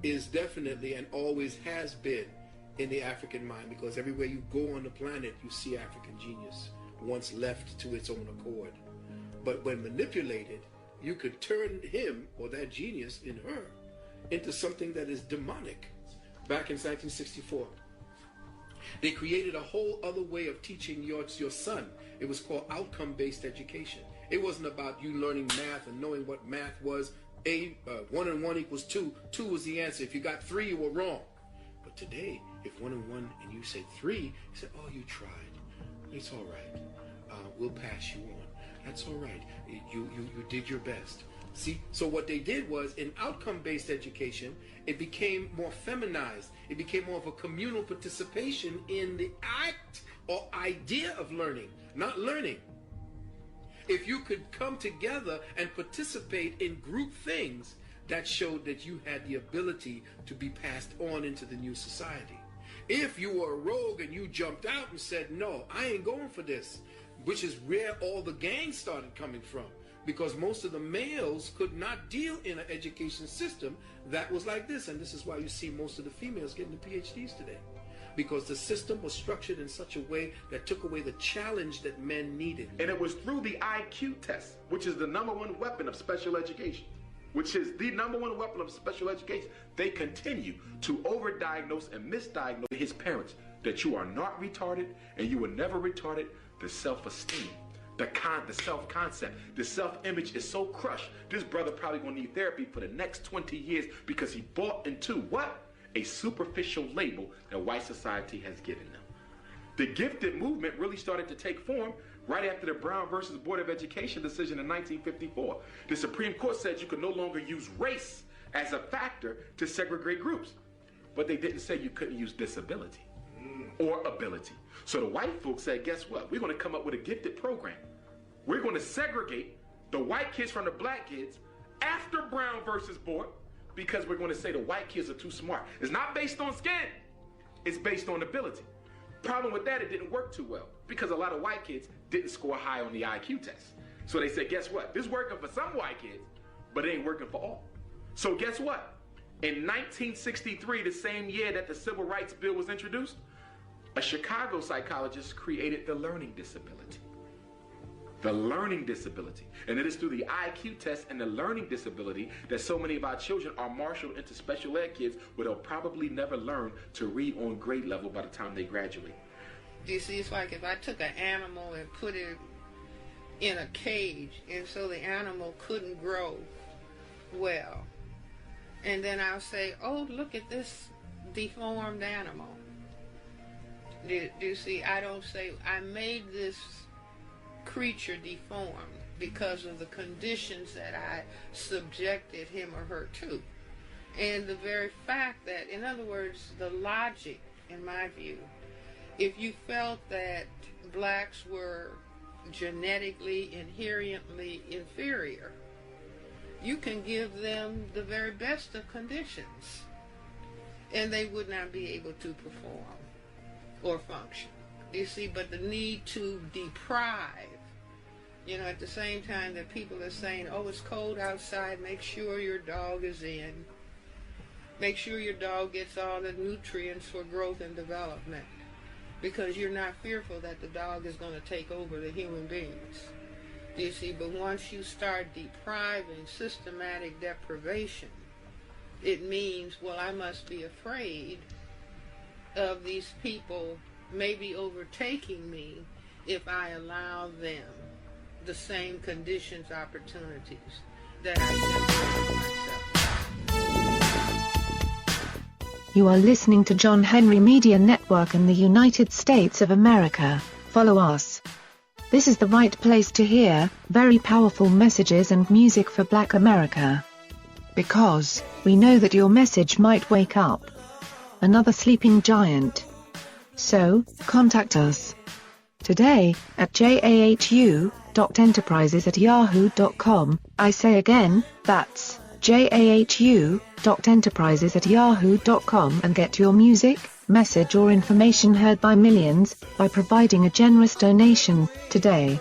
is definitely and always has been in the African mind, because everywhere you go on the planet, you see African genius once left to its own accord. But when manipulated, you could turn him or that genius in her into something that is demonic. Back in 1964, they created a whole other way of teaching your son. It was called outcome-based education. It wasn't about you learning math and knowing what math was. 1 and 1 equals 2. 2 was the answer. If you got 3, you were wrong. But today, if 1 and 1 and you say 3, you say, oh, you tried. It's all right. We'll pass you on. That's all right. You did your best. See, so what they did was, in outcome-based education, it became more feminized. It became more of a communal participation in the act or idea of learning, not learning. If you could come together and participate in group things, that showed that you had the ability to be passed on into the new society. If you were a rogue and you jumped out and said, no, I ain't going for this, which is where all the gangs started coming from, because most of the males could not deal in an education system that was like this. And this is why you see most of the females getting the PhDs today, because the system was structured in such a way that took away the challenge that men needed. And it was through the IQ test, which is the #1 weapon of special education, they continue to overdiagnose and misdiagnose his parents that you are not retarded and you were never retarded. The self-esteem, the self-concept, the self-image is so crushed. This brother probably gonna need therapy for the next 20 years because he bought into what? A superficial label that white society has given them. The gifted movement really started to take form right after the Brown versus Board of Education decision in 1954. The Supreme Court said you could no longer use race as a factor to segregate groups. But they didn't say you couldn't use disability or ability. So the white folks said, guess what? We're going to come up with a gifted program. We're going to segregate the white kids from the black kids after Brown versus Board, because we're going to say the white kids are too smart. It's not based on skin. It's based on ability. Problem with that, it didn't work too well because a lot of white kids didn't score high on the IQ test. So they said, guess what? This is working for some white kids, but it ain't working for all. So guess what? In 1963, the same year that the Civil Rights Bill was introduced, a Chicago psychologist created the learning disability. The learning disability. And it is through the IQ test and the learning disability that so many of our children are marshaled into special ed kids where they'll probably never learn to read on grade level by the time they graduate. You see, it's like if I took an animal and put it in a cage, and so the animal couldn't grow well. And then I'll say, oh, look at this deformed animal. Do you see? I don't say, I made this creature deformed because of the conditions that I subjected him or her to. And the very fact that, in other words, the logic, in my view, if you felt that blacks were genetically, inherently inferior, you can give them the very best of conditions, and they would not be able to perform or function. You see, but the need to deprive, you know, at the same time that people are saying, oh, it's cold outside, make sure your dog is in. Make sure your dog gets all the nutrients for growth and development, because you're not fearful that the dog is going to take over the human beings. You see, but once you start depriving, systematic deprivation, it means, well, I must be afraid of these people maybe overtaking me if I allow them the same conditions, opportunities that I set for myself. You are listening to John Henry Media Network in the United States of America. Follow us. This is the right place to hear very powerful messages and music for Black America. Because we know that your message might wake up another sleeping giant. So, contact us today at jahu.enterprises@yahoo.com. I say again, that's jahu.enterprises@yahoo.com, and get your music, message or information heard by millions by providing a generous donation today.